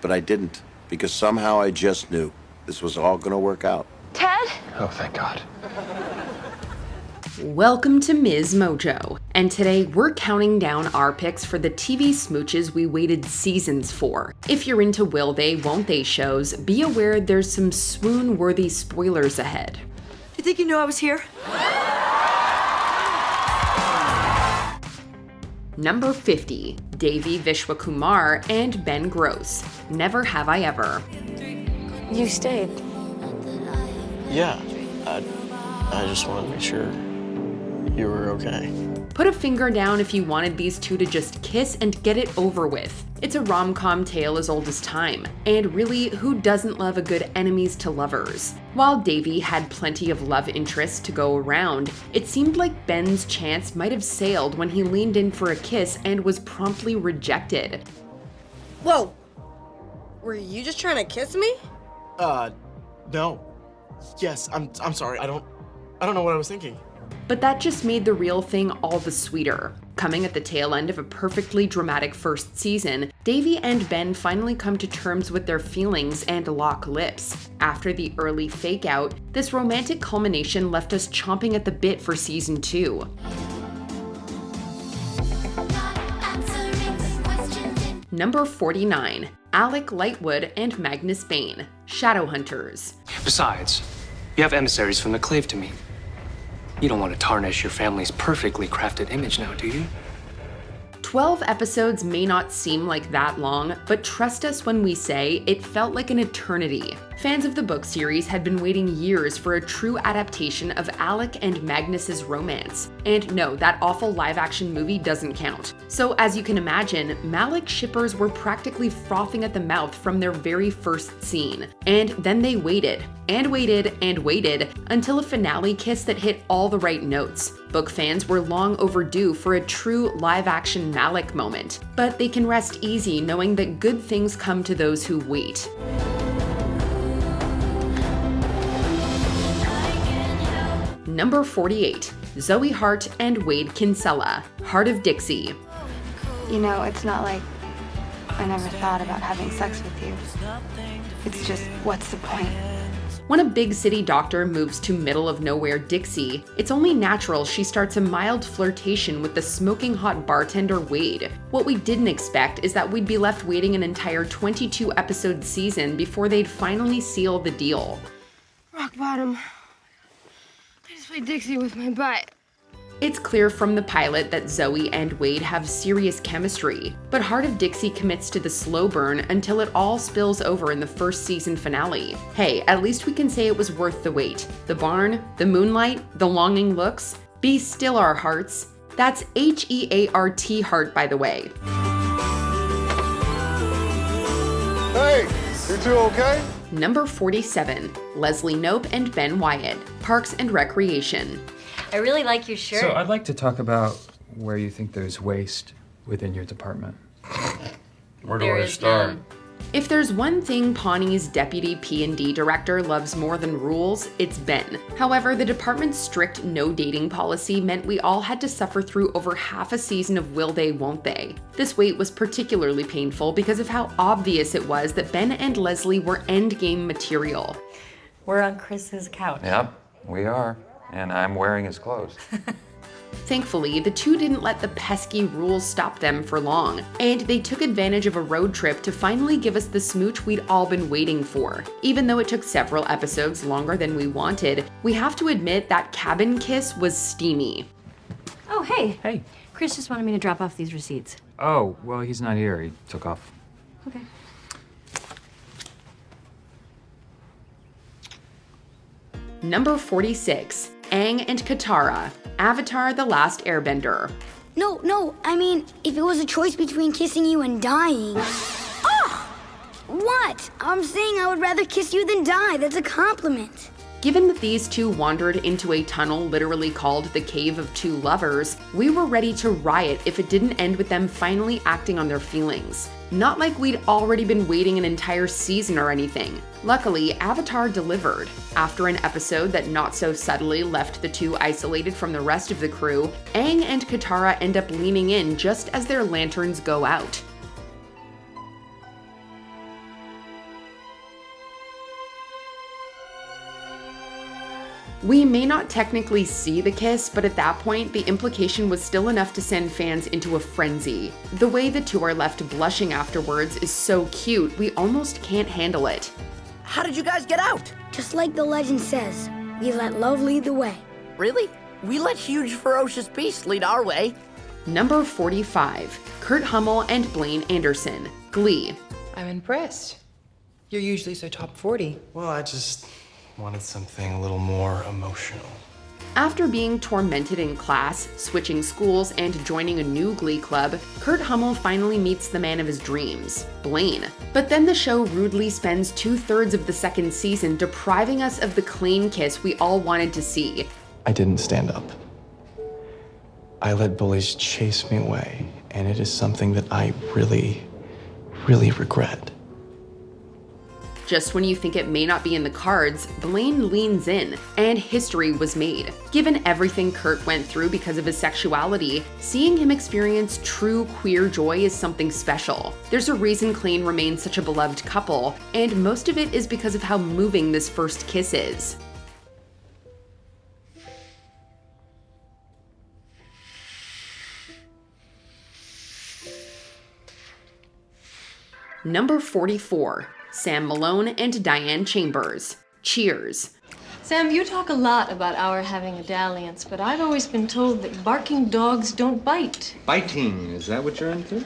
But I didn't, because somehow I just knew this was all gonna work out. Ted? Oh, thank God. Welcome to MsMojo, and today we're counting down our picks for the TV smooches we waited seasons for. If you're into will they, won't they shows, be aware there's some swoon-worthy spoilers ahead. You think you knew I was here? Number 50, Devi Vishwakumar and Ben Gross, Never Have I Ever. You stayed. Yeah, I just wanted to make sure you were okay. Put a finger down if you wanted these two to just kiss and get it over with. It's a rom-com tale as old as time, and really, who doesn't love a good enemies to lovers? While Devi had plenty of love interests to go around, it seemed like Ben's chance might have sailed when he leaned in for a kiss and was promptly rejected. Whoa! Were you just trying to kiss me? No. Yes, I'm sorry. I don't know what I was thinking. But that just made the real thing all the sweeter. Coming at the tail end of a perfectly dramatic first season, Devi and Ben finally come to terms with their feelings and lock lips. After the early fake-out, this romantic culmination left us chomping at the bit for season 2. Number 49, Alec Lightwood and Magnus Bane, Shadowhunters. Besides, you have emissaries from the Clave to meet. You don't want to tarnish your family's perfectly crafted image now, do you? 12 episodes may not seem like that long, but trust us when we say it felt like an eternity. Fans of the book series had been waiting years for a true adaptation of Alec and Magnus's romance. And no, that awful live-action movie doesn't count. So as you can imagine, Malik shippers were practically frothing at the mouth from their very first scene. And then they waited, and waited, and waited, until a finale kiss that hit all the right notes. Book fans were long overdue for a true live-action Malik moment, but they can rest easy knowing that good things come to those who wait. Number 48, Zoe Hart and Wade Kinsella, Heart of Dixie. You know, it's not like I never thought about having sex with you. It's just, what's the point? When a big city doctor moves to middle of nowhere Dixie, it's only natural she starts a mild flirtation with the smoking hot bartender Wade. What we didn't expect is that we'd be left waiting an entire 22 episode season before they'd finally seal the deal. Rock bottom. I just played Dixie with my butt. It's clear from the pilot that Zoe and Wade have serious chemistry, but Heart of Dixie commits to the slow burn until it all spills over in the first season finale. Hey, at least we can say it was worth the wait. The barn, the moonlight, the longing looks. Be still our hearts. That's Heart heart, by the way. Hey, you two okay? Number 47, Leslie Knope and Ben Wyatt, Parks and Recreation. I really like your shirt. So I'd like to talk about where you think there's waste within your department. Where do I start? If there's one thing Pawnee's deputy P&D director loves more than rules, it's Ben. However, the department's strict no dating policy meant we all had to suffer through over half a season of will they, won't they. This wait was particularly painful because of how obvious it was that Ben and Leslie were endgame material. We're on Chris's couch. Yep, we are. And I'm wearing his clothes. Thankfully, the two didn't let the pesky rules stop them for long, and they took advantage of a road trip to finally give us the smooch we'd all been waiting for. Even though it took several episodes longer than we wanted, we have to admit that cabin kiss was steamy. Oh, hey. Hey. Chris just wanted me to drop off these receipts. Oh, well, he's not here. He took off. Okay. Number 46, Aang and Katara, Avatar: The Last Airbender. No, I mean, if it was a choice between kissing you and dying. Oh! What? I'm saying I would rather kiss you than die. That's a compliment. Given that these two wandered into a tunnel literally called the Cave of Two Lovers, we were ready to riot if it didn't end with them finally acting on their feelings. Not like we'd already been waiting an entire season or anything. Luckily, Avatar delivered. After an episode that not so subtly left the two isolated from the rest of the crew, Aang and Katara end up leaning in just as their lanterns go out. We may not technically see the kiss, but at that point, the implication was still enough to send fans into a frenzy. The way the two are left blushing afterwards is so cute, we almost can't handle it. How did you guys get out? Just like the legend says, we let love lead the way. Really? We let huge, ferocious beasts lead our way. Number 45, Kurt Hummel and Blaine Anderson, Glee. I'm impressed. You're usually so top 40. Well, I just wanted something a little more emotional. After being tormented in class, switching schools, and joining a new Glee club, Kurt Hummel finally meets the man of his dreams, Blaine. But then the show rudely spends 2/3 of the second season depriving us of the clean kiss we all wanted to see. I didn't stand up. I let bullies chase me away, and it is something that I really, really regret. Just when you think it may not be in the cards, Blaine leans in, and history was made. Given everything Kurt went through because of his sexuality, seeing him experience true queer joy is something special. There's a reason Klaine remains such a beloved couple, and most of it is because of how moving this first kiss is. Number 44, Sam Malone and Diane Chambers, Cheers. Sam, you talk a lot about our having a dalliance, but I've always been told that barking dogs don't bite. Biting, is that what you're into?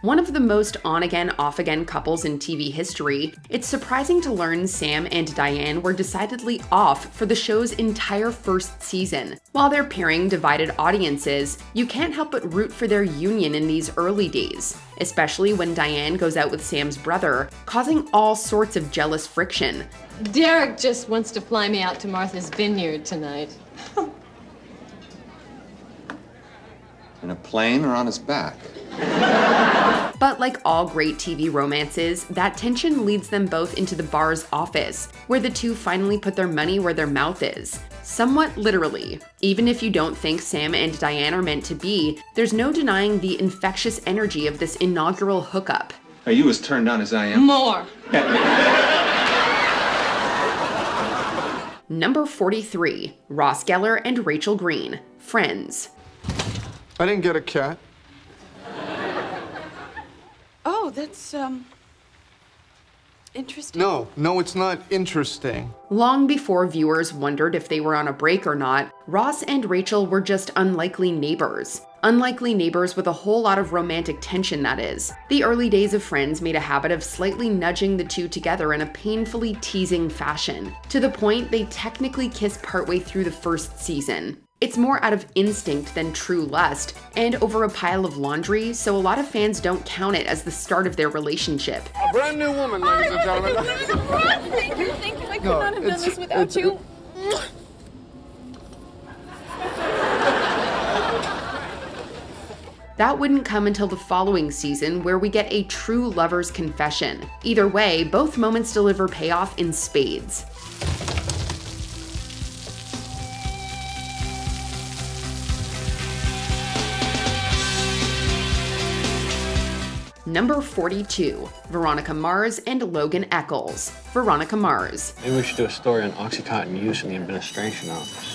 One of the most on-again, off-again couples in TV history, it's surprising to learn Sam and Diane were decidedly off for the show's entire first season. While their pairing divided audiences, you can't help but root for their union in these early days, especially when Diane goes out with Sam's brother, causing all sorts of jealous friction. Derek just wants to fly me out to Martha's Vineyard tonight. In a plane or on his back? But like all great TV romances, that tension leads them both into the bar's office, where the two finally put their money where their mouth is. Somewhat literally. Even if you don't think Sam and Diane are meant to be, there's no denying the infectious energy of this inaugural hookup. Are you as turned on as I am? More. Number 43, Ross Geller and Rachel Green, Friends. I didn't get a cat. Oh, that's, interesting. No, it's not interesting. Long before viewers wondered if they were on a break or not, Ross and Rachel were just unlikely neighbors. Unlikely neighbors with a whole lot of romantic tension, that is. The early days of Friends made a habit of slightly nudging the two together in a painfully teasing fashion, to the point they technically kiss partway through the first season. It's more out of instinct than true lust, and over a pile of laundry, so a lot of fans don't count it as the start of their relationship. A brand new woman, ladies and gentlemen. You think I could not have done this without you? That wouldn't come until the following season, where we get a true lover's confession. Either way, both moments deliver payoff in spades. Number 42, Veronica Mars and Logan Echolls, Veronica Mars. Maybe we should do a story on OxyContin use in the administration office.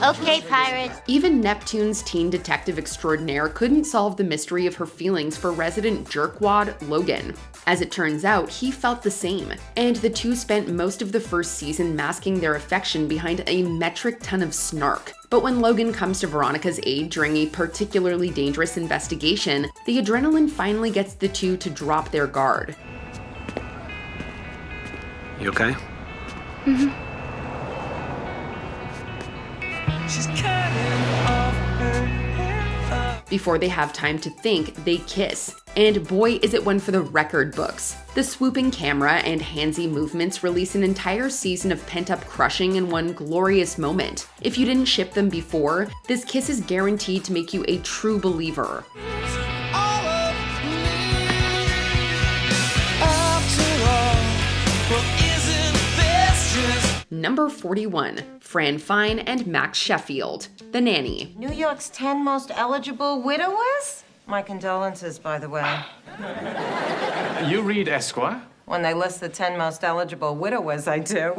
Okay, pirates. Even Neptune's teen detective extraordinaire couldn't solve the mystery of her feelings for resident jerkwad Logan. As it turns out, he felt the same, and the two spent most of the first season masking their affection behind a metric ton of snark. But when Logan comes to Veronica's aid during a particularly dangerous investigation, the adrenaline finally gets the two to drop their guard. You okay? Mm-hmm. Before they have time to think, they kiss. And boy, is it one for the record books. The swooping camera and handsy movements release an entire season of pent-up crushing in one glorious moment. If you didn't ship them before, this kiss is guaranteed to make you a true believer. Number 41, Fran Fine and Max Sheffield, The Nanny. New York's 10 most eligible widowers? My condolences, by the way. You read Esquire? When they list the 10 most eligible widowers, I do.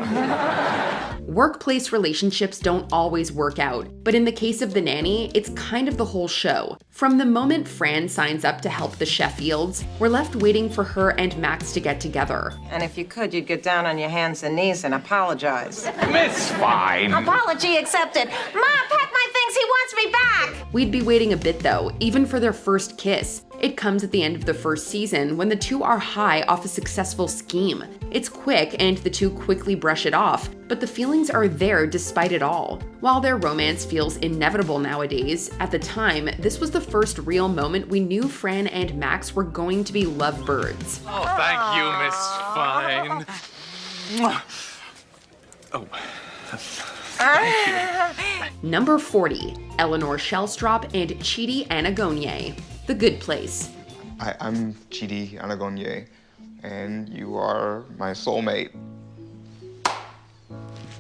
Workplace relationships don't always work out, but in the case of The Nanny, it's kind of the whole show. From the moment Fran signs up to help the Sheffields, we're left waiting for her and Max to get together. And if you could, you'd get down on your hands and knees and apologize. Miss Fine. Apology accepted. Mom, pack my things. He wants me back. We'd be waiting a bit though, even for their first kiss. It comes at the end of the first season when the two are high off a successful scheme. It's quick and the two quickly brush it off, but the feelings are there despite it all. While their romance feels inevitable nowadays, at the time, this was the first real moment we knew Fran and Max were going to be lovebirds. Oh, thank you, Miss Fine. Oh. Thank you. Number 40, Eleanor Shellstrop and Chidi Anagonye. The Good Place. I'm Chidi Anagonye, and you are my soulmate.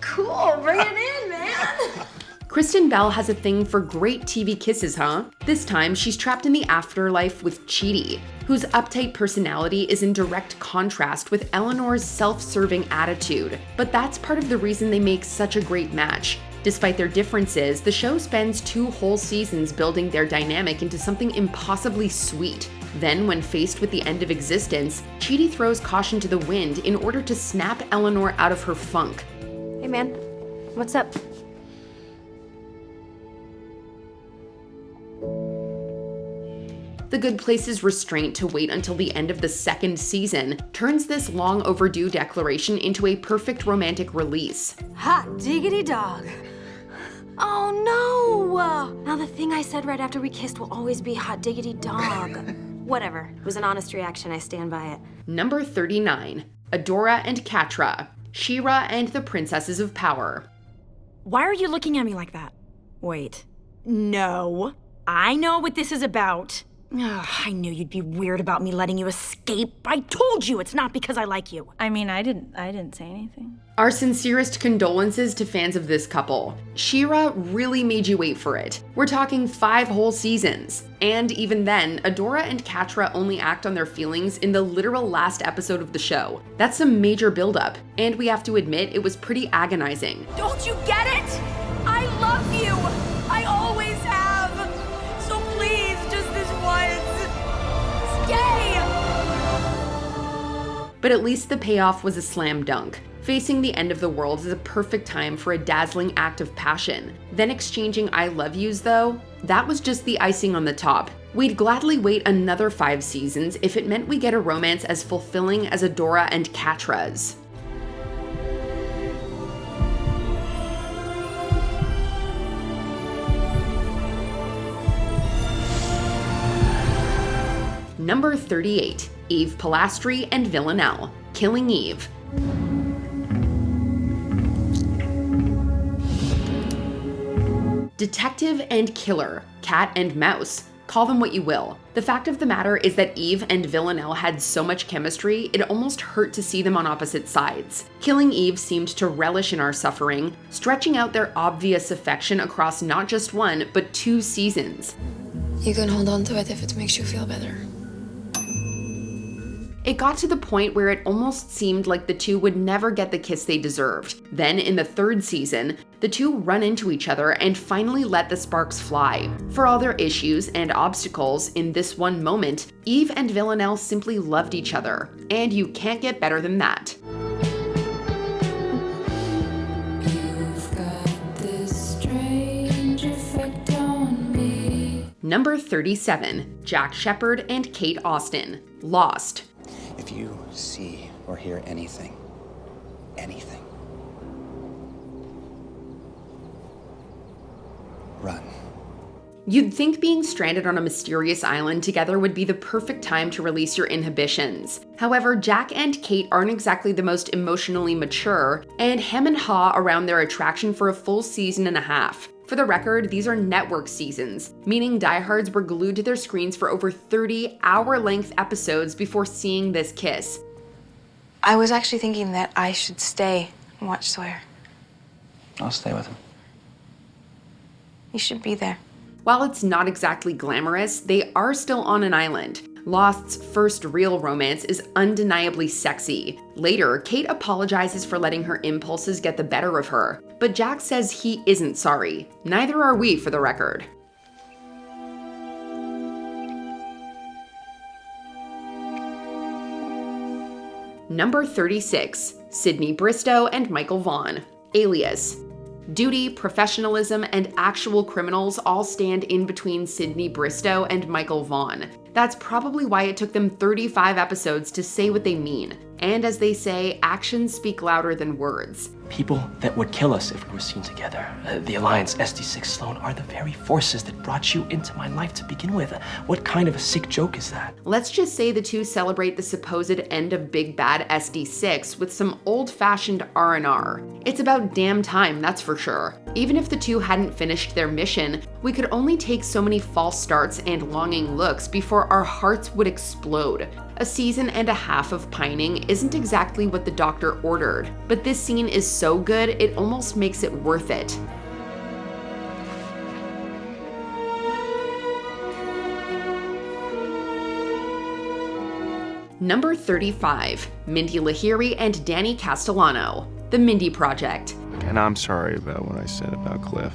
Cool, bring it in, man. Kristen Bell has a thing for great TV kisses, huh? This time, she's trapped in the afterlife with Chidi, whose uptight personality is in direct contrast with Eleanor's self-serving attitude. But that's part of the reason they make such a great match. Despite their differences, the show spends 2 whole seasons building their dynamic into something impossibly sweet. Then, when faced with the end of existence, Chidi throws caution to the wind in order to snap Eleanor out of her funk. Hey, man. What's up? The Good Place's restraint to wait until the end of the 2nd season turns this long overdue declaration into a perfect romantic release. Hot diggity dog. Oh no! Now the thing I said right after we kissed will always be hot diggity dog. Whatever. It was an honest reaction. I stand by it. Number 39, Adora and Catra, She-Ra and the Princesses of Power. Why are you looking at me like that? Wait. No. I know what this is about. Ugh, I knew you'd be weird about me letting you escape. I told you it's not because I like you. I mean, I didn't say anything. Our sincerest condolences to fans of this couple. She-Ra really made you wait for it. We're talking 5 whole seasons. And even then, Adora and Catra only act on their feelings in the literal last episode of the show. That's some major buildup. And we have to admit, it was pretty agonizing. Don't you get it? I love you. I always have. So please, just this once. Stay! But at least the payoff was a slam dunk. Facing the end of the world is a perfect time for a dazzling act of passion. Then exchanging I love yous though, that was just the icing on the top. We'd gladly wait another 5 seasons if it meant we get a romance as fulfilling as Adora and Catra's. Number 38, Eve Pilastri and Villanelle, Killing Eve. Detective and killer, cat and mouse. Call them what you will. The fact of the matter is that Eve and Villanelle had so much chemistry, it almost hurt to see them on opposite sides. Killing Eve seemed to relish in our suffering, stretching out their obvious affection across not just 1, but 2 seasons. You can hold on to it if it makes you feel better. It got to the point where it almost seemed like the two would never get the kiss they deserved. Then, in the 3rd season, the two run into each other and finally let the sparks fly. For all their issues and obstacles, in this one moment, Eve and Villanelle simply loved each other. And you can't get better than that. Number 37, Jack Shephard and Kate Austen, Lost. If you see or hear anything, run. You'd think being stranded on a mysterious island together would be the perfect time to release your inhibitions. However, Jack and Kate aren't exactly the most emotionally mature, and hem and haw around their attraction for a full season and a half. For the record, these are network seasons, meaning diehards were glued to their screens for over 30 hour-length episodes before seeing this kiss. I was actually thinking that I should stay and watch Sawyer. I'll stay with him. You should be there. While it's not exactly glamorous, they are still on an island. Lost's first real romance is undeniably sexy. Later, Kate apologizes for letting her impulses get the better of her, but Jack says he isn't sorry. Neither are we, for the record. Number 36, Sydney Bristow and Michael Vaughn. Alias. Duty, professionalism, and actual criminals all stand in between Sydney Bristow and Michael Vaughn. That's probably why it took them 35 episodes to say what they mean. And as they say, actions speak louder than words. People that would kill us if we were seen together. The Alliance, SD6 Sloan, are the very forces that brought you into my life to begin with. What kind of a sick joke is that? Let's just say the two celebrate the supposed end of Big Bad SD6 with some old-fashioned R&R. It's about damn time, that's for sure. Even if the two hadn't finished their mission, we could only take so many false starts and longing looks before our hearts would explode. A season and a half of pining isn't exactly what the doctor ordered, but this scene is so good it almost makes it worth it. Number 35, Mindy Lahiri and Danny Castellano, The Mindy Project. And I'm sorry about what I said about Cliff.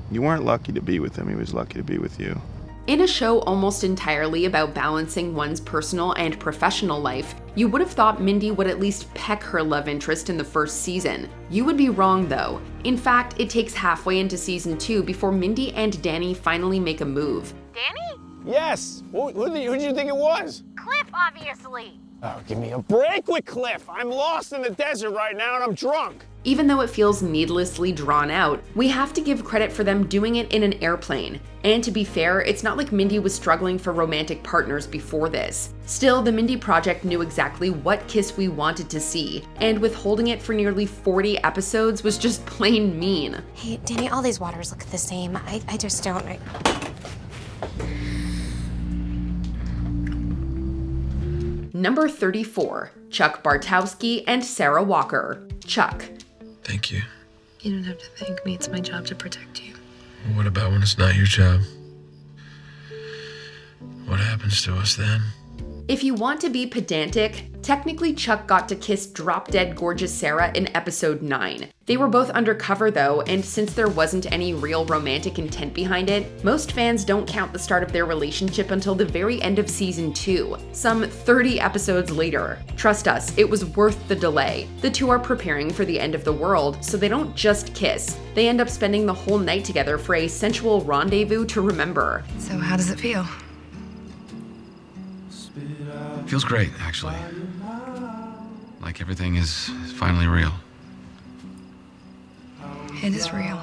You weren't lucky to be with him, he was lucky to be with you. In a show almost entirely about balancing one's personal and professional life, you would have thought Mindy would at least peck her love interest in the first season. You would be wrong though. In fact, it takes halfway into season 2 before Mindy and Danny finally make a move. Danny? Yes. Who did you think it was? Cliff, obviously. Oh, give me a break with Cliff. I'm lost in the desert right now and I'm drunk. Even though it feels needlessly drawn out, we have to give credit for them doing it in an airplane. And to be fair, it's not like Mindy was struggling for romantic partners before this. Still, the Mindy Project knew exactly what kiss we wanted to see, and withholding it for nearly 40 episodes was just plain mean. Hey, Danny, all these waters look the same. I just don't... Number 34, Chuck Bartowski and Sarah Walker. Chuck. Thank you. You don't have to thank me. It's my job to protect you. What about when it's not your job? What happens to us then? If you want to be pedantic, technically Chuck got to kiss drop-dead gorgeous Sarah in episode 9. They were both undercover though, and since there wasn't any real romantic intent behind it, most fans don't count the start of their relationship until the very end of season 2, some 30 episodes later. Trust us, it was worth the delay. The two are preparing for the end of the world, so they don't just kiss. They end up spending the whole night together for a sensual rendezvous to remember. So how does it feel? Feels great, actually. Like everything is finally real. It is real.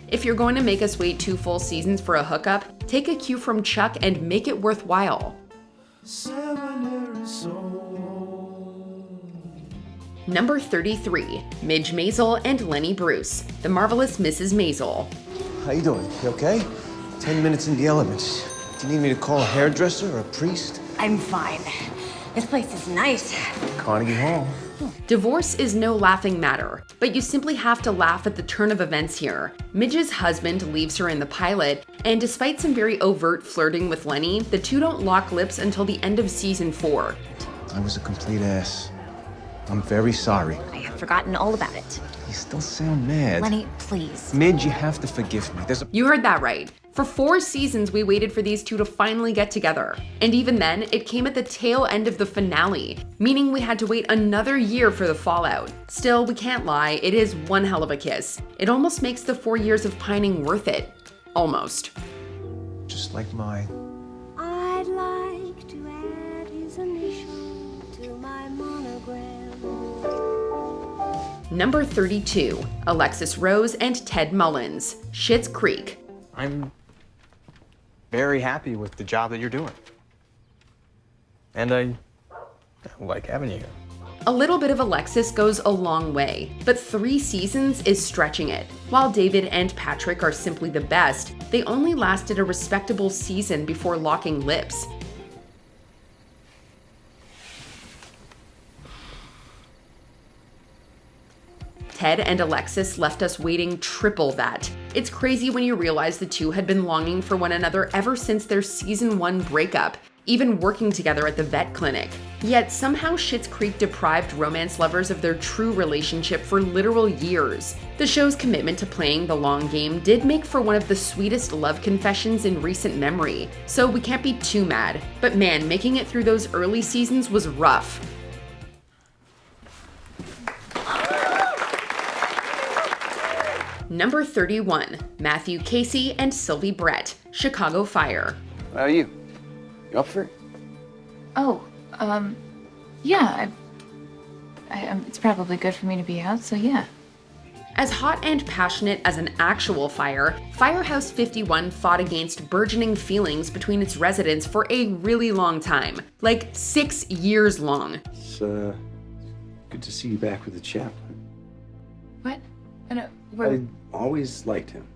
If you're going to make us wait 2 full seasons for a hookup, take a cue from Chuck and make it worthwhile. Number 33, Midge Maisel and Lenny Bruce, The Marvelous Mrs. Maisel. How you doing? You okay? 10 minutes in the elements. Do you need me to call a hairdresser or a priest? I'm fine. This place is nice. Carnegie Hall. Divorce is no laughing matter, but you simply have to laugh at the turn of events here. Midge's husband leaves her in the pilot, and despite some very overt flirting with Lenny, the two don't lock lips until the end of season 4. I was a complete ass. I'm very sorry. I have forgotten all about it. You still sound mad. Lenny, please. Midge, you have to forgive me. You heard that right. For 4 seasons, we waited for these two to finally get together. And even then, it came at the tail end of the finale, meaning we had to wait another year for the fallout. Still, we can't lie, it is one hell of a kiss. It almost makes the 4 years of pining worth it. Almost. Just like mine. I'd like to add his initial to my monogram. Number 32, Alexis Rose and Ted Mullins, Schitt's Creek. I'm very happy with the job that you're doing. And I like having you here. A little bit of Alexis goes a long way, but 3 seasons is stretching it. While David and Patrick are simply the best, they only lasted a respectable season before locking lips. Ted and Alexis left us waiting triple that. It's crazy when you realize the two had been longing for one another ever since their season 1 breakup. even working together at the vet clinic. Yet somehow Schitt's Creek deprived romance lovers of their true relationship for literal years. The show's commitment to playing the long game did make for one of the sweetest love confessions in recent memory, so we can't be too mad. But man, making it through those early seasons was rough. Number 31, Matthew Casey and Sylvie Brett, Chicago Fire. How are you? You up for it? Oh, yeah, it's probably good for me to be out, so yeah. As hot and passionate as an actual fire, Firehouse 51 fought against burgeoning feelings between its residents for a really long time. Like 6 years long. It's, good to see you back with the chaplain. What? I always liked him.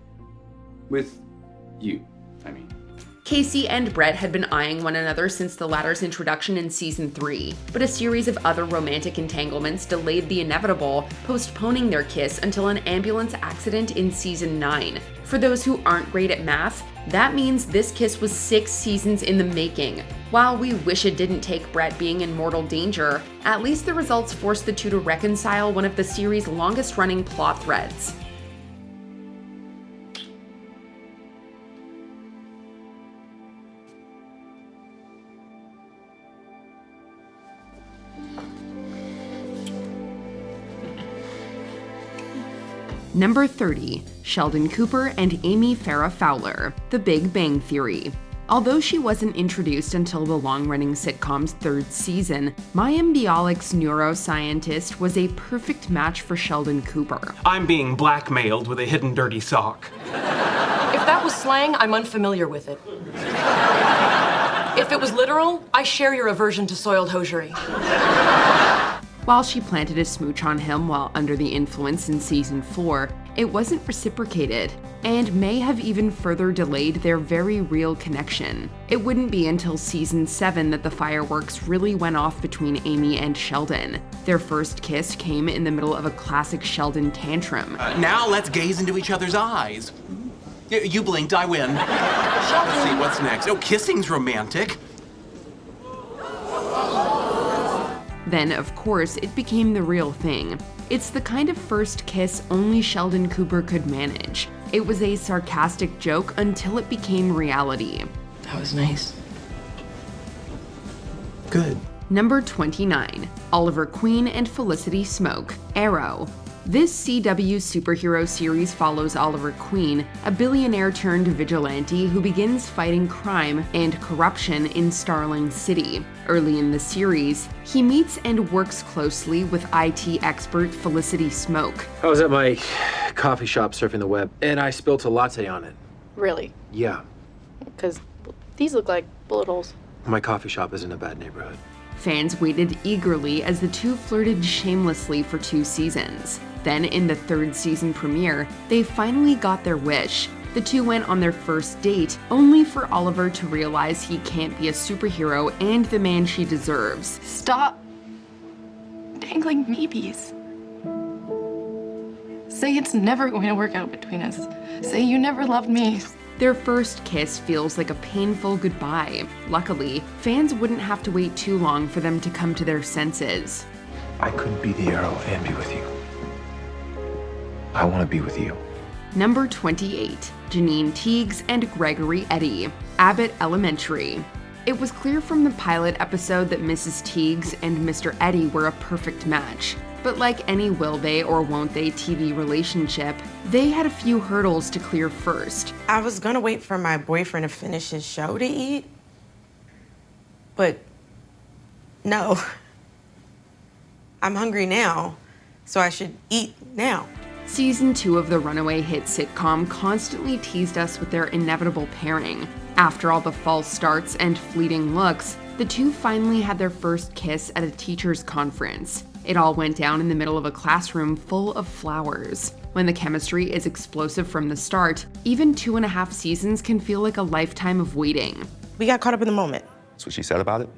With you, I mean. Casey and Brett had been eyeing one another since the latter's introduction in season 3, but a series of other romantic entanglements delayed the inevitable, postponing their kiss until an ambulance accident in season 9. For those who aren't great at math, that means this kiss was 6 seasons in the making. While we wish it didn't take Brett being in mortal danger, at least the results forced the two to reconcile one of the series' longest-running plot threads. Number 30, Sheldon Cooper and Amy Farrah Fowler, The Big Bang Theory. Although she wasn't introduced until the long-running sitcom's 3rd season, Mayim Bialik's neuroscientist was a perfect match for Sheldon Cooper. I'm being blackmailed with a hidden dirty sock. If that was slang, I'm unfamiliar with it. If it was literal, I share your aversion to soiled hosiery. While she planted a smooch on him while under the influence in season 4, it wasn't reciprocated, and may have even further delayed their very real connection. It wouldn't be until season 7 that the fireworks really went off between Amy and Sheldon. Their first kiss came in the middle of a classic Sheldon tantrum. Now let's gaze into each other's eyes. You blinked, I win. Let's see, what's next? Oh, kissing's romantic. Then, of course, it became the real thing. It's the kind of first kiss only Sheldon Cooper could manage. It was a sarcastic joke until it became reality. That was nice. Good. Number 29, Oliver Queen and Felicity Smoke, Arrow. This CW superhero series follows Oliver Queen, a billionaire-turned-vigilante who begins fighting crime and corruption in Starling City. Early in the series, he meets and works closely with IT expert Felicity Smoke. I was at my coffee shop surfing the web, and I spilt a latte on it. Really? Yeah, Because these look like bullet holes. my coffee shop is in a bad neighborhood. Fans waited eagerly as the two flirted shamelessly for 2 seasons. Then, in the 3rd season premiere, they finally got their wish. The two went on their first date, only for Oliver to realize he can't be a superhero and the man she deserves. Stop dangling maybes. Say it's never going to work out between us. Say you never loved me. Their first kiss feels like a painful goodbye. Luckily, fans wouldn't have to wait too long for them to come to their senses. I couldn't be the Arrow and be with you. I want to be with you. Number 28, Janine Teagues and Gregory Eddy, Abbott Elementary. It was clear from the pilot episode that Mrs. Teagues and Mr. Eddy were a perfect match. But like any will they or won't they TV relationship, they had a few hurdles to clear first. I was gonna wait for my boyfriend to finish his show to eat, but no. I'm hungry now, so I should eat now. Season 2 of the runaway hit sitcom constantly teased us with their inevitable pairing. After all the false starts and fleeting looks, the two finally had their first kiss at a teacher's conference. It all went down in the middle of a classroom full of flowers. When the chemistry is explosive from the start, even 2.5 seasons can feel like a lifetime of waiting. We got caught up in the moment. That's what she said about it.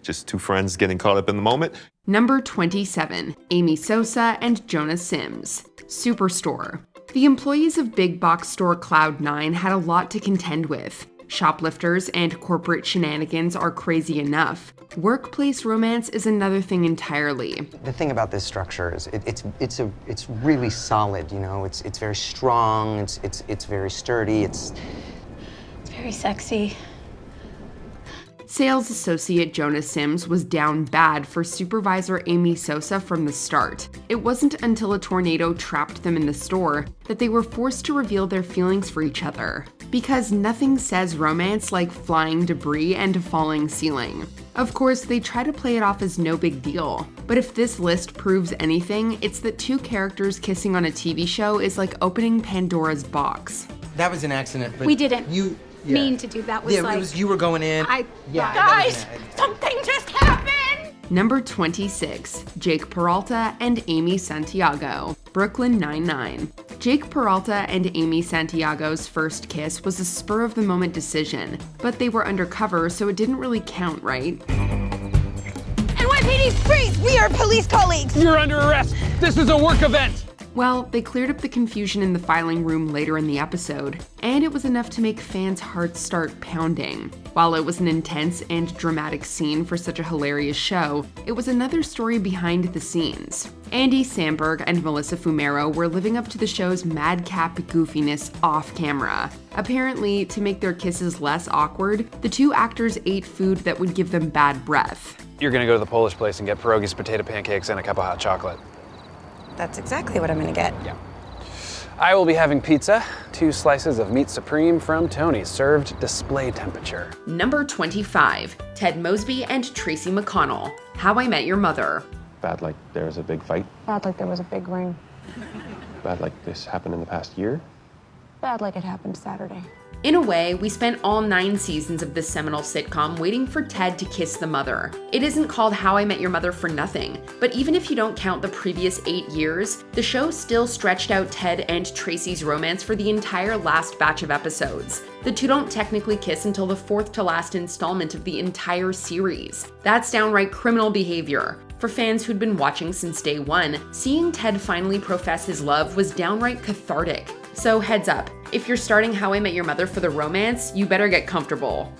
Just two friends getting caught up in the moment. Number 27, Amy Sosa and Jonah Sims, Superstore. The employees of big box store Cloud9 had a lot to contend with. Shoplifters and corporate shenanigans are crazy enough. Workplace romance is another thing entirely. The thing about this structure is it's really solid, you know? It's very strong, it's very sturdy, it's very sexy. Sales associate Jonah Sims was down bad for supervisor Amy Sosa from the start. It wasn't until a tornado trapped them in the store that they were forced to reveal their feelings for each other. Because nothing says romance like flying debris and a falling ceiling. Of course, they try to play it off as no big deal. But if this list proves anything, it's that two characters kissing on a TV show is like opening Pandora's box. That was an accident, but We didn't Yeah. mean to do that. Was Yeah, like, it was you were going in. Yeah, guys, something just happened! Number 26, Jake Peralta and Amy Santiago, Brooklyn Nine-Nine. Jake Peralta and Amy Santiago's first kiss was a spur-of-the-moment decision, but they were undercover, so it didn't really count, right? NYPD, freeze! We are police colleagues! You're under arrest! This is a work event! Well, they cleared up the confusion in the filing room later in the episode, and it was enough to make fans' hearts start pounding. While it was an intense and dramatic scene for such a hilarious show, it was another story behind the scenes. Andy Samberg and Melissa Fumero were living up to the show's madcap goofiness off camera. Apparently, to make their kisses less awkward, the two actors ate food that would give them bad breath. You're gonna go to the Polish place and get pierogies, potato pancakes, and a cup of hot chocolate. That's exactly what I'm gonna get. Yeah. I will be having pizza, 2 slices of meat supreme from Tony's, served display temperature. Number 25, Ted Mosby and Tracy McConnell, How I Met Your Mother. Bad like there was a big fight. Bad like there was a big ring. Bad like this happened in the past year. Bad like it happened Saturday. In a way, we spent all 9 seasons of this seminal sitcom waiting for Ted to kiss the mother. It isn't called How I Met Your Mother for nothing, but even if you don't count the previous 8 years, the show still stretched out Ted and Tracy's romance for the entire last batch of episodes. The two don't technically kiss until the 4th to last installment of the entire series. That's downright criminal behavior. For fans who'd been watching since day one, seeing Ted finally profess his love was downright cathartic. So heads up, if you're starting How I Met Your Mother for the romance, you better get comfortable.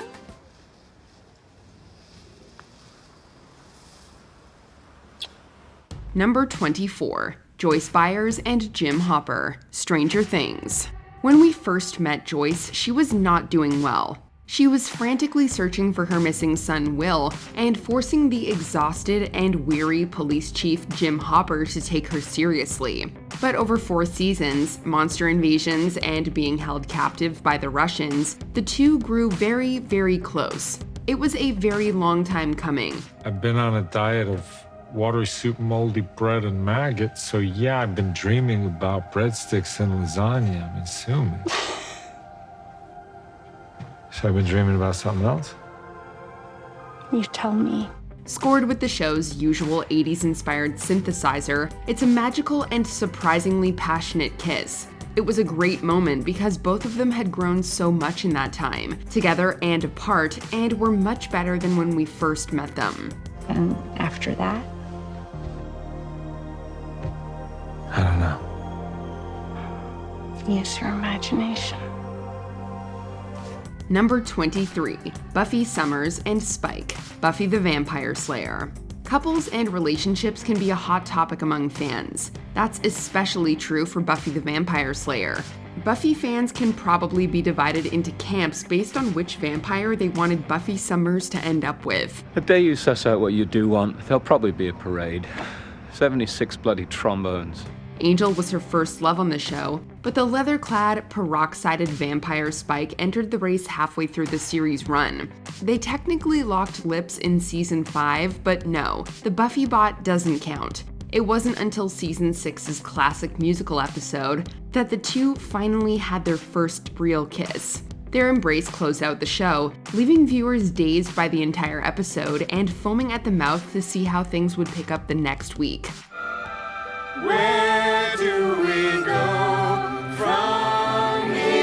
Number 24, Joyce Byers and Jim Hopper, Stranger Things. When we first met Joyce, she was not doing well. She was frantically searching for her missing son, Will, and forcing the exhausted and weary police chief, Jim Hopper, to take her seriously. But over 4 seasons, monster invasions, and being held captive by the Russians, the two grew very, very close. It was a very long time coming. I've been on a diet of watery soup, moldy bread, and maggots, so yeah, I've been dreaming about breadsticks and lasagna, I'm assuming. So I've been dreaming about something else? You tell me. Scored with the show's usual 80s-inspired synthesizer, it's a magical and surprisingly passionate kiss. It was a great moment because both of them had grown so much in that time, together and apart, and were much better than when we first met them. And after that? I don't know. Use your imagination. Number 23, Buffy Summers and Spike, Buffy the Vampire Slayer. Couples and relationships can be a hot topic among fans. That's especially true for Buffy the Vampire Slayer. Buffy fans can probably be divided into camps based on which vampire they wanted Buffy Summers to end up with. The day you suss out what you do want, there'll probably be a parade. 76 bloody trombones. Angel was her first love on the show, but the leather-clad, peroxided vampire Spike entered the race halfway through the series' run. They technically locked lips in season 5, but no, the Buffy bot doesn't count. It wasn't until season 6's classic musical episode that the two finally had their first real kiss. Their embrace closed out the show, leaving viewers dazed by the entire episode and foaming at the mouth to see how things would pick up the next week. Where do we go from here?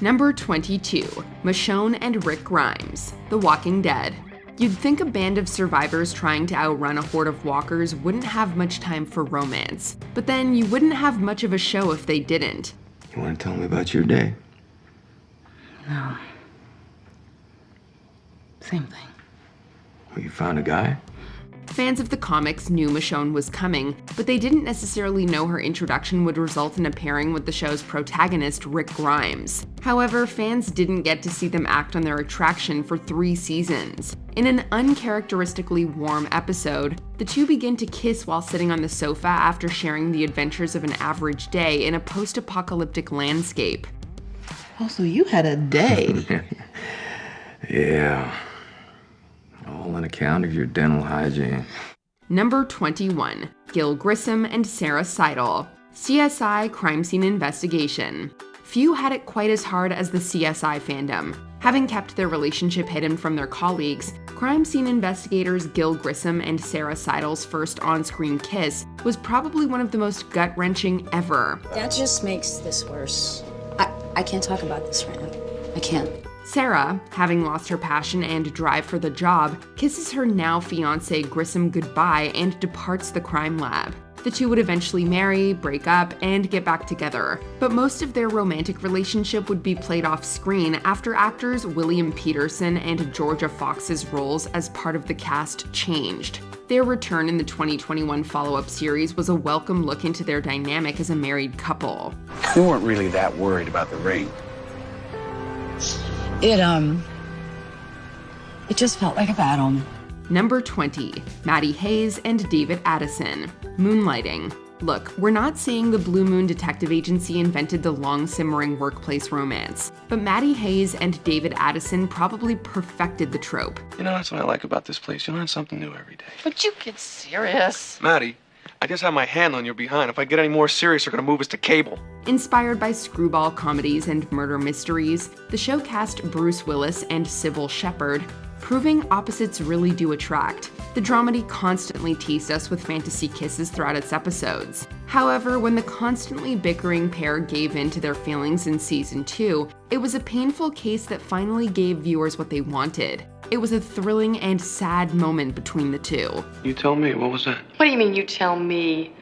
Number 22, Michonne and Rick Grimes, The Walking Dead. You'd think a band of survivors trying to outrun a horde of walkers wouldn't have much time for romance. But then you wouldn't have much of a show if they didn't. You want to tell me about your day? No. Same thing. Well, you found a guy? Fans of the comics knew Michonne was coming, but they didn't necessarily know her introduction would result in a pairing with the show's protagonist, Rick Grimes. However, fans didn't get to see them act on their attraction for 3 seasons. In an uncharacteristically warm episode, the two begin to kiss while sitting on the sofa after sharing the adventures of an average day in a post-apocalyptic landscape. Also, you had a day. Yeah. All on account of your dental hygiene. Number 21, Gil Grissom and Sarah Seidel. CSI Crime Scene Investigation. Few had it quite as hard as the CSI fandom. Having kept their relationship hidden from their colleagues, crime scene investigators Gil Grissom and Sarah Seidel's first on-screen kiss was probably one of the most gut-wrenching ever. That just makes this worse. I can't talk about this right now. I can't. Sarah, having lost her passion and drive for the job, kisses her now fiancé Grissom goodbye and departs the crime lab. The two would eventually marry, break up, and get back together. But most of their romantic relationship would be played off screen after actors William Peterson and Georgia Fox's roles as part of the cast changed. Their return in the 2021 follow-up series was a welcome look into their dynamic as a married couple. We weren't really that worried about the ring. It just felt like a bad omen. Number 20, Maddie Hayes and David Addison. Moonlighting. Look, we're not saying the Blue Moon Detective Agency invented the long-simmering workplace romance, but Maddie Hayes and David Addison probably perfected the trope. You know, that's what I like about this place. You learn something new every day. But you get serious. Maddie, I just have my hand on your behind. If I get any more serious, they're gonna move us to cable. Inspired by screwball comedies and murder mysteries, the show cast Bruce Willis and Sybil Shepherd, proving opposites really do attract. The dramedy constantly teased us with fantasy kisses throughout its episodes. However, when the constantly bickering pair gave in to their feelings in season 2, it was a painful case that finally gave viewers what they wanted. It was a thrilling and sad moment between the two. You tell me, what was that? What do you mean you tell me?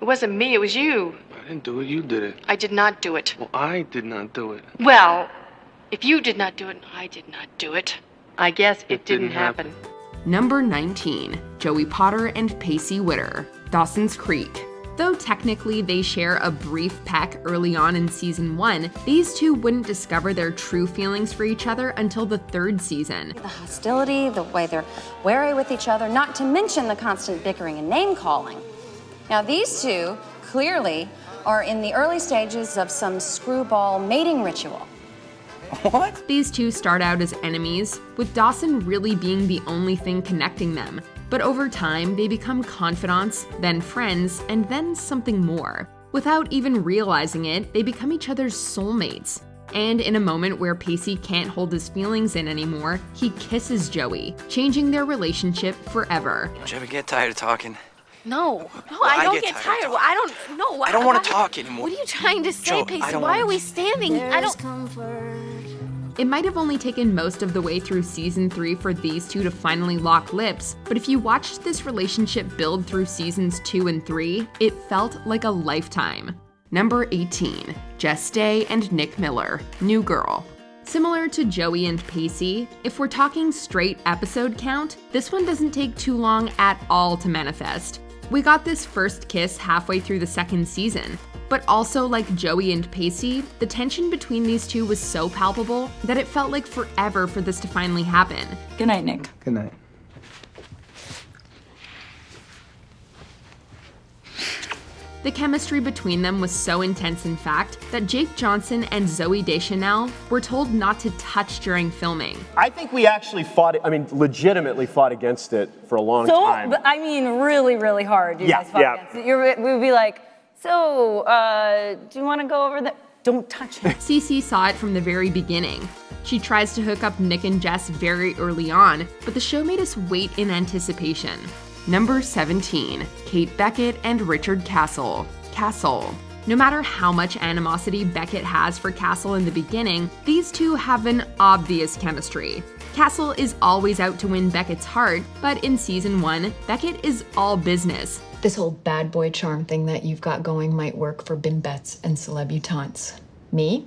It wasn't me, it was you. I didn't do it, you did it. I did not do it. Well, I did not do it. Well, if you did not do it and I did not do it, I guess it didn't happen. Number 19, Joey Potter and Pacey Witter. Dawson's Creek. Though technically they share a brief peck early on in season 1, these two wouldn't discover their true feelings for each other until the 3rd season. The hostility, the way they're wary with each other, not to mention the constant bickering and name-calling. Now, these two clearly are in the early stages of some screwball mating ritual. What? These two start out as enemies, with Dawson really being the only thing connecting them. But over time, they become confidants, then friends, and then something more. Without even realizing it, they become each other's soulmates. And in a moment where Pacey can't hold his feelings in anymore, he kisses Joey, changing their relationship forever. Don't you ever get tired of talking? No, I I don't get get tired tired. Well, I don't know. I don't want to talk anymore. What are you trying to say, Joe, Pacey? I don't Why wanna- are we standing? I don't. It might have only taken most of the way through season 3 for these two to finally lock lips, but if you watched this relationship build through seasons 2 and 3, it felt like a lifetime. Number 18, Jess Day and Nick Miller, New Girl. Similar to Joey and Pacey, if we're talking straight episode count, this one doesn't take too long at all to manifest. We got this first kiss halfway through the 2nd season, but also like Joey and Pacey, the tension between these two was so palpable that it felt like forever for this to finally happen. Good night, Nick. Good night. The chemistry between them was so intense, in fact, that Jake Johnson and Zooey Deschanel were told not to touch during filming. I think we actually legitimately fought against it for a long time. But I mean, really, really hard. You guys fought against it. We would be like, so, do you want to go over there? Don't touch him. Cece saw it from the very beginning. She tries to hook up Nick and Jess very early on, but the show made us wait in anticipation. Number 17, Kate Beckett and Richard Castle. Castle. No matter how much animosity Beckett has for Castle in the beginning, these two have an obvious chemistry. Castle is always out to win Beckett's heart, but in season 1, Beckett is all business. This whole bad boy charm thing that you've got going might work for bimbettes and celebutantes. Me?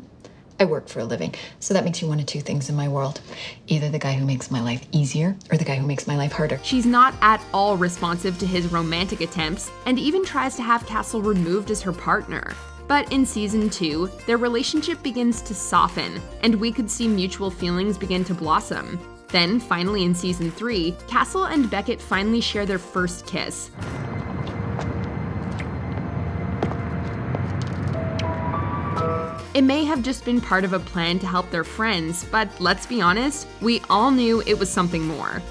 I work for a living, so that makes you one of two things in my world. Either the guy who makes my life easier, or the guy who makes my life harder. She's not at all responsive to his romantic attempts, and even tries to have Castle removed as her partner. But in season 2, their relationship begins to soften, and we could see mutual feelings begin to blossom. Then, finally in season 3, Castle and Beckett finally share their first kiss. It may have just been part of a plan to help their friends, but let's be honest, we all knew it was something more.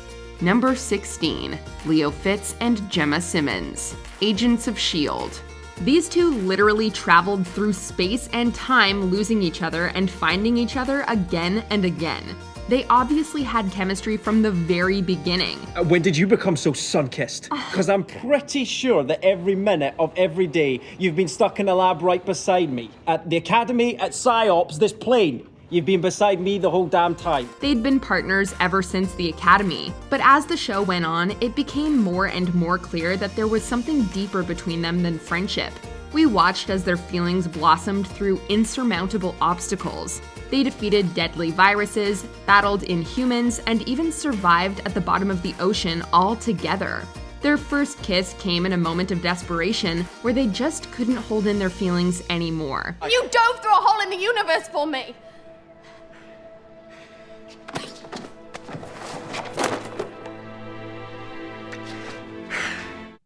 Number 16, Leo Fitz and Gemma Simmons, Agents of S.H.I.E.L.D. These two literally traveled through space and time, losing each other and finding each other again and again. They obviously had chemistry from the very beginning. When did you become so sun-kissed? Because I'm pretty sure that every minute of every day you've been stuck in a lab right beside me. At the academy, at PsyOps, this plane. You've been beside me the whole damn time. They'd been partners ever since the academy. But as the show went on, it became more and more clear that there was something deeper between them than friendship. We watched as their feelings blossomed through insurmountable obstacles. They defeated deadly viruses, battled Inhumans, and even survived at the bottom of the ocean all together. Their first kiss came in a moment of desperation where they just couldn't hold in their feelings anymore. You dove through a hole in the universe for me!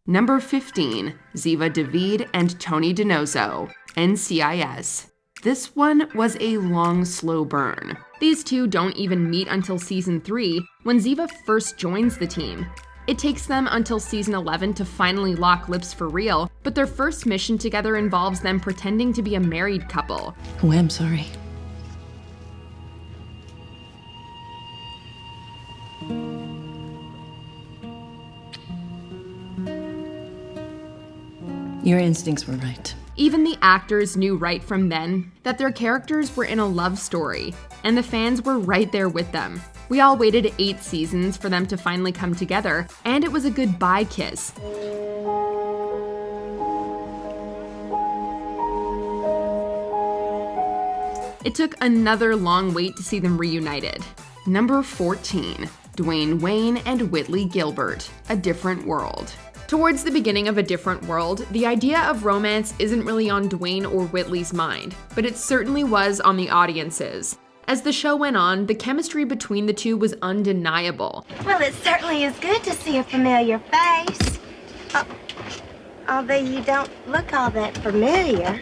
Number 15, Ziva David and Tony DiNozzo, NCIS. This one was a long, slow burn. These two don't even meet until season 3, when Ziva first joins the team. It takes them until season 11 to finally lock lips for real, but their first mission together involves them pretending to be a married couple. Oh, I'm sorry. Your instincts were right. Even the actors knew right from then that their characters were in a love story, and the fans were right there with them. We all waited 8 seasons for them to finally come together, and it was a goodbye kiss. It took another long wait to see them reunited. Number 14, Dwayne Wayne and Whitley Gilbert, A Different World. Towards the beginning of A Different World, the idea of romance isn't really on Dwayne or Whitley's mind, but it certainly was on the audience's. As the show went on, the chemistry between the two was undeniable. Well, it certainly is good to see a familiar face. Although you don't look all that familiar.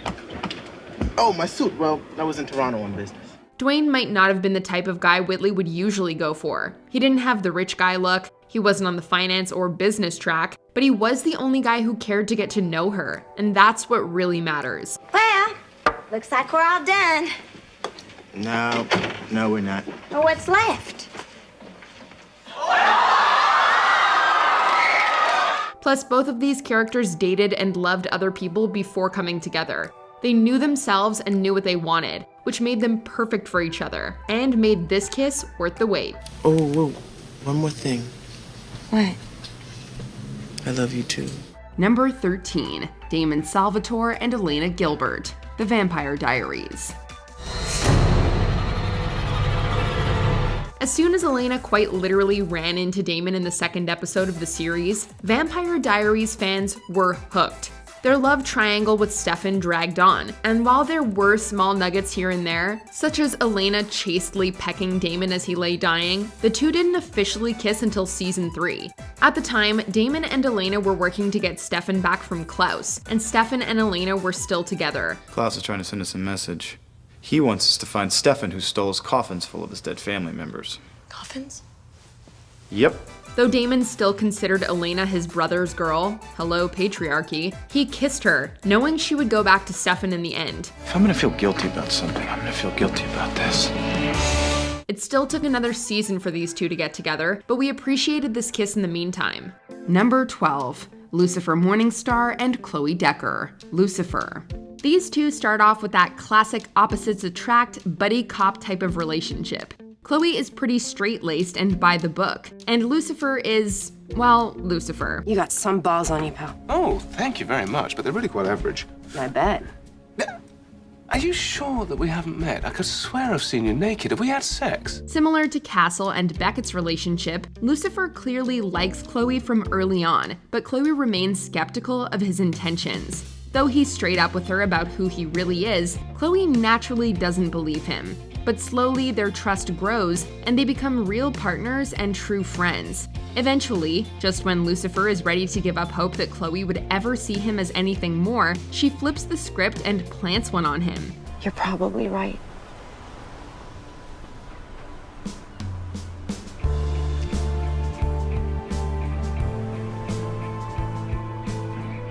Oh, my suit. Well, I was in Toronto on business. Dwayne might not have been the type of guy Whitley would usually go for. He didn't have the rich guy look, he wasn't on the finance or business track, but he was the only guy who cared to get to know her, and that's what really matters. Well, looks like we're all done. No, we're not. Well, what's left? Plus, both of these characters dated and loved other people before coming together. They knew themselves and knew what they wanted, which made them perfect for each other, and made this kiss worth the wait. Oh, whoa. One more thing. What? I love you too. Number 13, Damon Salvatore and Elena Gilbert, The Vampire Diaries. As soon as Elena quite literally ran into Damon in the second episode of the series, Vampire Diaries fans were hooked. Their love triangle with Stefan dragged on, and while there were small nuggets here and there, such as Elena chastely pecking Damon as he lay dying, the two didn't officially kiss until season 3. At the time, Damon and Elena were working to get Stefan back from Klaus, and Stefan and Elena were still together. Klaus is trying to send us a message. He wants us to find Stefan, who stole his coffins full of his dead family members. Coffins? Yep. Though Damon still considered Elena his brother's girl, hello patriarchy, he kissed her, knowing she would go back to Stefan in the end. If I'm gonna feel guilty about something, I'm gonna feel guilty about this. It still took another season for these two to get together, but we appreciated this kiss in the meantime. Number 12, Lucifer Morningstar and Chloe Decker, Lucifer. These two start off with that classic opposites attract, buddy cop type of relationship. Chloe is pretty straight-laced and by the book, and Lucifer is, well, Lucifer. You got some balls on you, pal. Oh, thank you very much, but they're really quite average. I bet. Are you sure that we haven't met? I could swear I've seen you naked. Have we had sex? Similar to Castle and Beckett's relationship, Lucifer clearly likes Chloe from early on, but Chloe remains skeptical of his intentions. Though he's straight up with her about who he really is, Chloe naturally doesn't believe him. But slowly their trust grows, and they become real partners and true friends. Eventually, just when Lucifer is ready to give up hope that Chloe would ever see him as anything more, she flips the script and plants one on him. You're probably right.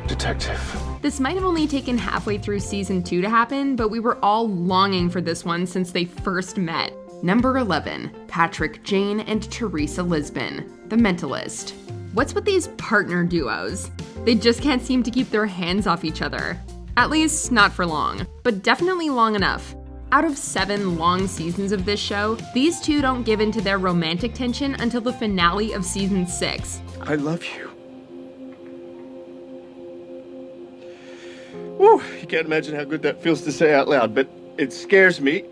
Detective. This might have only taken halfway through season 2 to happen, but we were all longing for this one since they first met. Number 11, Patrick Jane and Teresa Lisbon, The Mentalist. What's with these partner duos? They just can't seem to keep their hands off each other. At least, not for long, but definitely long enough. Out of 7 long seasons of this show, these two don't give in to their romantic tension until the finale of season 6. I love you. Woo, you can't imagine how good that feels to say out loud, but it scares me.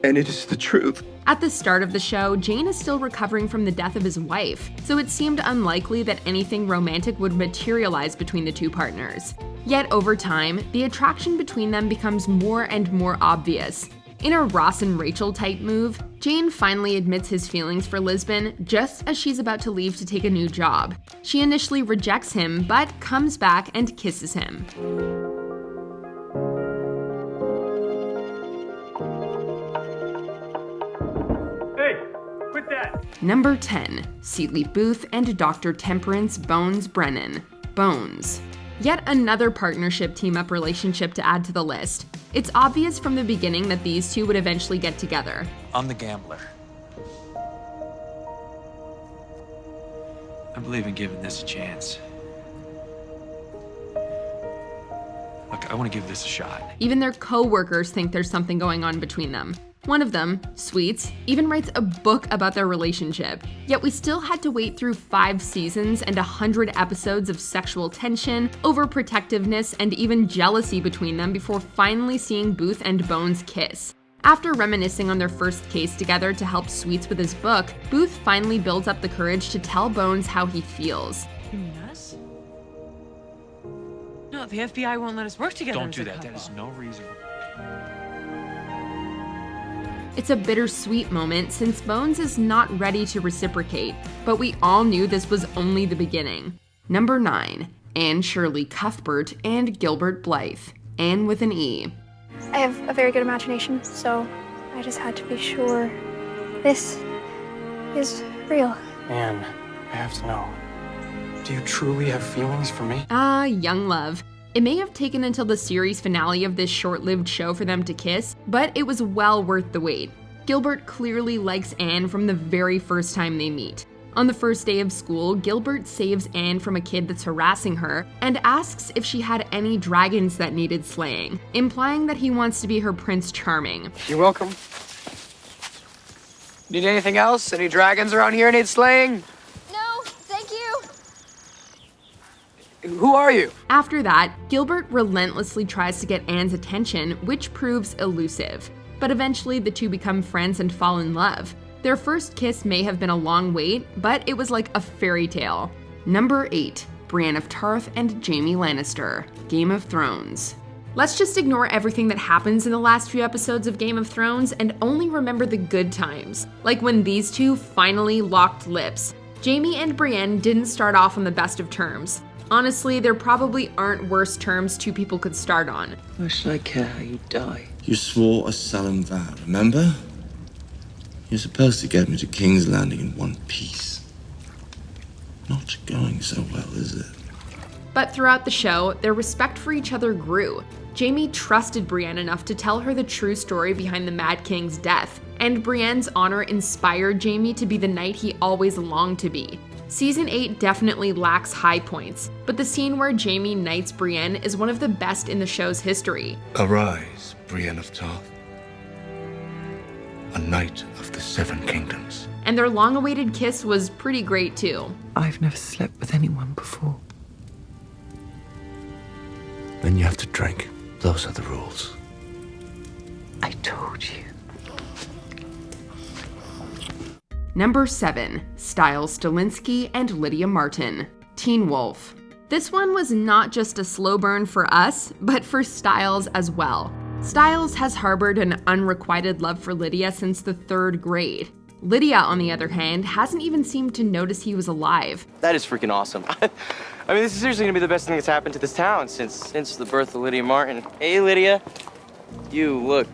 And it is the truth. At the start of the show, Jane is still recovering from the death of his wife, so it seemed unlikely that anything romantic would materialize between the two partners. Yet over time, the attraction between them becomes more and more obvious. In a Ross and Rachel type move, Jane finally admits his feelings for Lisbon just as she's about to leave to take a new job. She initially rejects him, but comes back and kisses him. Hey, quit that! Number 10, Seeley Booth and Dr. Temperance Bones Brennan, Bones. Yet another partnership team-up relationship to add to the list. It's obvious from the beginning that these two would eventually get together. I'm the gambler. I believe in giving this a chance. Look, I want to give this a shot. Even their co-workers think there's something going on between them. One of them, Sweets, even writes a book about their relationship. Yet we still had to wait through 5 seasons and 100 episodes of sexual tension, overprotectiveness, and even jealousy between them before finally seeing Booth and Bones kiss. After reminiscing on their first case together to help Sweets with his book, Booth finally builds up the courage to tell Bones how he feels. You nuts? No, the FBI won't let us work together. Don't do that. That is no reason. It's a bittersweet moment since Bones is not ready to reciprocate, but we all knew this was only the beginning. Number 9, Anne Shirley Cuthbert and Gilbert Blythe, Anne with an E. I have a very good imagination, so I just had to be sure this is real. Anne, I have to know. Do you truly have feelings for me? Ah, young love. It may have taken until the series finale of this short-lived show for them to kiss, but it was well worth the wait. Gilbert clearly likes Anne from the very first time they meet. On the first day of school, Gilbert saves Anne from a kid that's harassing her and asks if she had any dragons that needed slaying, implying that he wants to be her Prince Charming. You're welcome. Need anything else? Any dragons around here need slaying? No, thank you. Who are you? After that, Gilbert relentlessly tries to get Anne's attention, which proves elusive. But eventually the two become friends and fall in love. Their first kiss may have been a long wait, but it was like a fairy tale. Number 8, Brienne of Tarth and Jaime Lannister, Game of Thrones. Let's just ignore everything that happens in the last few episodes of Game of Thrones and only remember the good times, like when these two finally locked lips. Jaime and Brienne didn't start off on the best of terms. Honestly, there probably aren't worse terms two people could start on. Why should I care how you die? You swore a solemn vow, remember? You're supposed to get me to King's Landing in one piece. Not going so well, is it? But throughout the show, their respect for each other grew. Jaime trusted Brienne enough to tell her the true story behind the Mad King's death, and Brienne's honor inspired Jaime to be the knight he always longed to be. Season 8 definitely lacks high points, but the scene where Jaime knights Brienne is one of the best in the show's history. Arise, Brienne of Tarth. a knight of the Seven Kingdoms. And their long-awaited kiss was pretty great too. I've never slept with anyone before. Then you have to drink. Those are the rules. I told you. Number 7, Stiles Stilinski and Lydia Martin, Teen Wolf. This one was not just a slow burn for us, but for Stiles as well. Stiles has harbored an unrequited love for Lydia since the 3rd grade. Lydia, on the other hand, hasn't even seemed to notice he was alive. That is freaking awesome. I mean, this is seriously gonna be the best thing that's happened to this town since the birth of Lydia Martin. Hey, Lydia. You look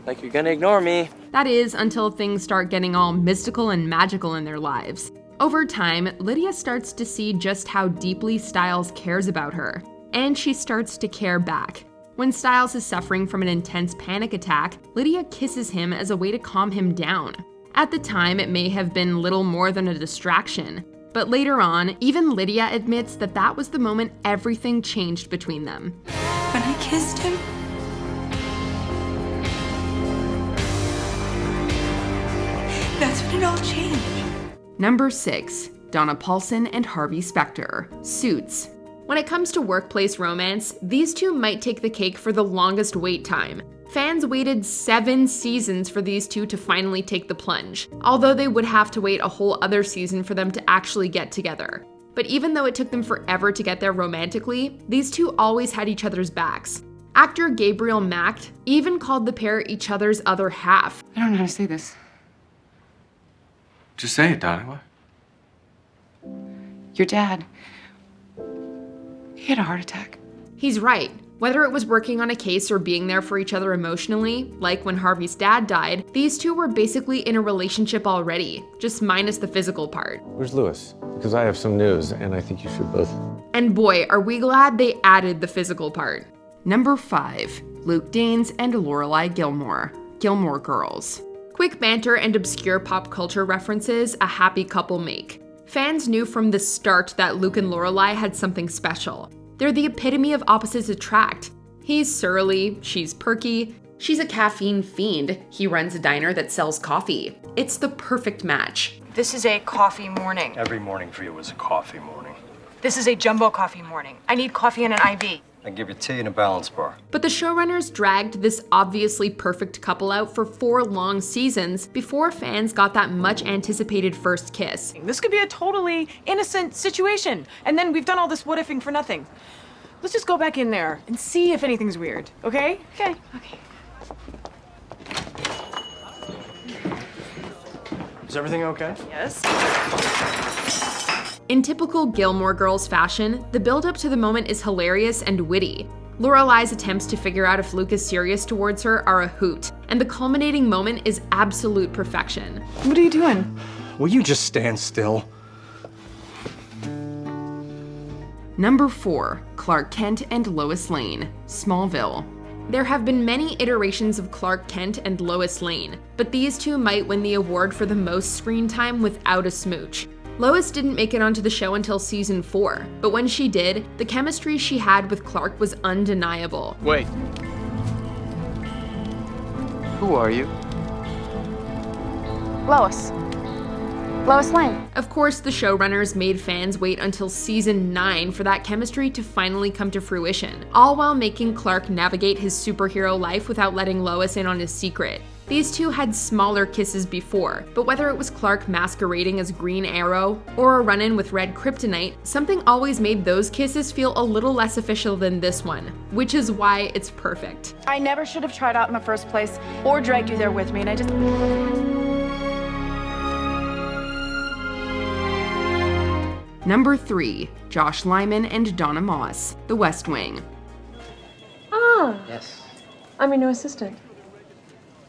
like you're gonna ignore me. That is, until things start getting all mystical and magical in their lives. Over time, Lydia starts to see just how deeply Stiles cares about her, and she starts to care back. When Stiles is suffering from an intense panic attack, Lydia kisses him as a way to calm him down. At the time, it may have been little more than a distraction, but later on, even Lydia admits that that was the moment everything changed between them. When I kissed him, that's when it all changed. Number 6, Donna Paulson and Harvey Specter, Suits. When it comes to workplace romance, these two might take the cake for the longest wait time. Fans waited 7 seasons for these two to finally take the plunge, although they would have to wait a whole other season for them to actually get together. But even though it took them forever to get there romantically, these two always had each other's backs. Actor Gabriel Macht even called the pair each other's other half. I don't know how to say this. Just say it, darling. What? Your dad, he had a heart attack. He's right. Whether it was working on a case or being there for each other emotionally, like when Harvey's dad died, these two were basically in a relationship already, just minus the physical part. Where's Lewis? Because I have some news, and I think you should both. And boy, are we glad they added the physical part. Number 5, Luke Danes and Lorelai Gilmore, Gilmore Girls. Quick banter and obscure pop culture references a happy couple make. Fans knew from the start that Luke and Lorelai had something special. They're the epitome of opposites attract. He's surly, she's perky, she's a caffeine fiend, he runs a diner that sells coffee. It's the perfect match. This is a coffee morning. Every morning for you is a coffee morning. This is a jumbo coffee morning. I need coffee and an IV. I give you tea and a balance bar. But the showrunners dragged this obviously perfect couple out for 4 long seasons before fans got that much anticipated first kiss. This could be a totally innocent situation. And then we've done all this what-ifing for nothing. Let's just go back in there and see if anything's weird, okay? Okay. Is everything okay? Yes. In typical Gilmore Girls fashion, the build-up to the moment is hilarious and witty. Lorelai's attempts to figure out if Luke is serious towards her are a hoot, and the culminating moment is absolute perfection. What are you doing? Will you just stand still? Number 4, Clark Kent and Lois Lane, Smallville. There have been many iterations of Clark Kent and Lois Lane, but these two might win the award for the most screen time without a smooch. Lois didn't make it onto the show until season 4, but when she did, the chemistry she had with Clark was undeniable. Wait. Who are you? Lois. Lois Lane. Of course, the showrunners made fans wait until season 9 for that chemistry to finally come to fruition, all while making Clark navigate his superhero life without letting Lois in on his secret. These two had smaller kisses before, but whether it was Clark masquerading as Green Arrow or a run-in with Red Kryptonite, something always made those kisses feel a little less official than this one, which is why it's perfect. I never should have tried out in the first place or dragged you there with me, and I just... Number 3, Josh Lyman and Donna Moss, The West Wing. Ah, Yes. I'm your new assistant.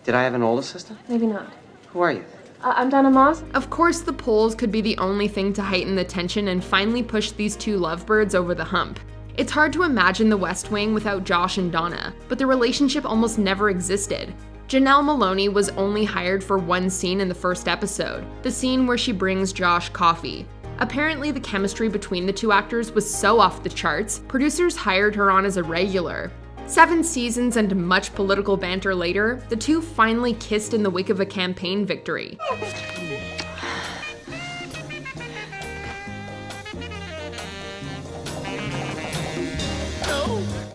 Did I have an old assistant? Maybe not. Who are you? I'm Donna Moss. Of course, the polls could be the only thing to heighten the tension and finally push these two lovebirds over the hump. It's hard to imagine The West Wing without Josh and Donna, but the relationship almost never existed. Janelle Maloney was only hired for one scene in the first episode, the scene where she brings Josh coffee. Apparently, the chemistry between the two actors was so off the charts, producers hired her on as a regular. 7 seasons and much political banter later, the two finally kissed in the wake of a campaign victory.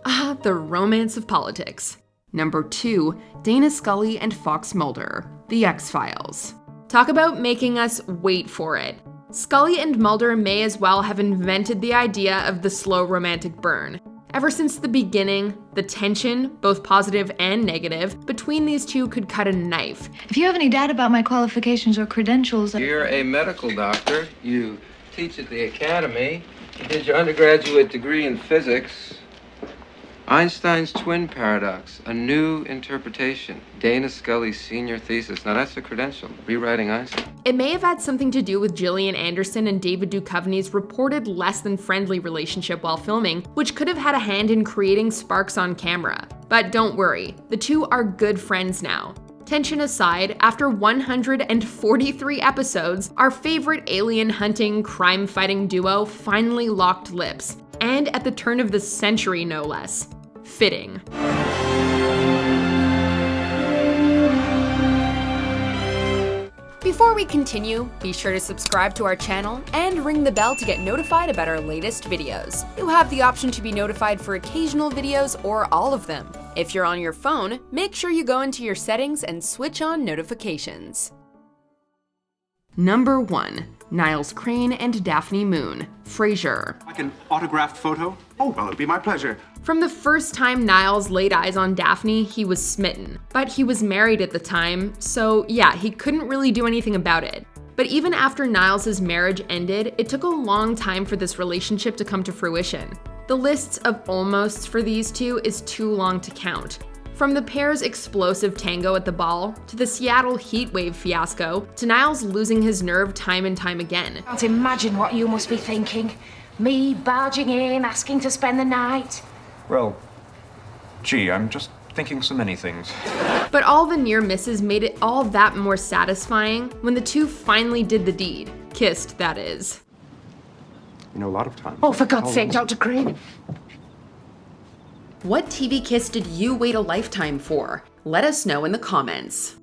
Ah, the romance of politics. Number 2, Dana Scully and Fox Mulder, The X-Files. Talk about making us wait for it. Scully and Mulder may as well have invented the idea of the slow romantic burn. Ever since the beginning, the tension, both positive and negative, between these two could cut a knife. If you have any doubt about my qualifications or credentials... You're a medical doctor. You teach at the academy. You did your undergraduate degree in physics. Einstein's twin paradox, a new interpretation. Dana Scully's senior thesis. Now that's a credential, rewriting Einstein. It may have had something to do with Gillian Anderson and David Duchovny's reported less than friendly relationship while filming, which could have had a hand in creating sparks on camera. But don't worry, the two are good friends now. Tension aside, after 143 episodes, our favorite alien hunting, crime fighting duo finally locked lips. And at the turn of the century, no less. Fitting. Before we continue, be sure to subscribe to our channel and ring the bell to get notified about our latest videos. You have the option to be notified for occasional videos or all of them. If you're on your phone, make sure you go into your settings and switch on notifications. Number 1. Niles Crane and Daphne Moon, Frasier. Like an autographed photo? Oh, well, it'd be my pleasure. From the first time Niles laid eyes on Daphne, he was smitten. But he was married at the time, so yeah, he couldn't really do anything about it. But even after Niles' marriage ended, it took a long time for this relationship to come to fruition. The lists of almosts for these two is too long to count. From the pair's explosive tango at the ball, to the Seattle heatwave fiasco, to Niles losing his nerve time and time again. Can't imagine what you must be thinking. Me barging in, asking to spend the night. Well, gee, I'm just thinking so many things. But all the near misses made it all that more satisfying when the two finally did the deed. Kissed, that is. You know, a lot of times... Oh, for God's sake, Dr. Crane. What TV kiss did you wait a lifetime for? Let us know in the comments.